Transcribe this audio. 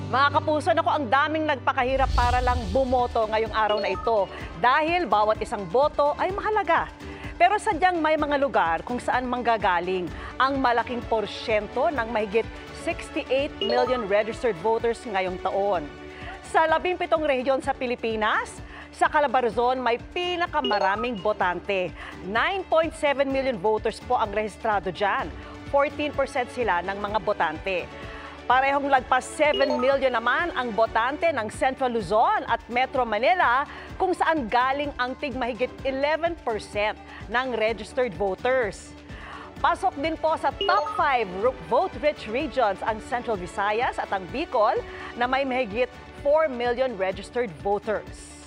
Mga kapuso, naku, ang daming nagpakahirap para lang bumoto ngayong araw na ito dahil bawat isang boto ay mahalaga. Pero sadyang may mga lugar kung saan manggagaling ang malaking porsyento ng mahigit 68 million registered voters ngayong taon. Sa 17 rehiyon sa Pilipinas, sa Calabarzon may pinakamaraming botante. 9.7 million voters po ang rehistrado dyan. 14% sila ng mga botante. Parehong lagpas 7 million naman ang botante ng Central Luzon at Metro Manila kung saan galing ang tigmahigit 11% ng registered voters. Pasok din po sa top 5 vote-rich regions ang Central Visayas at ang Bicol na may mahigit 4 million registered voters.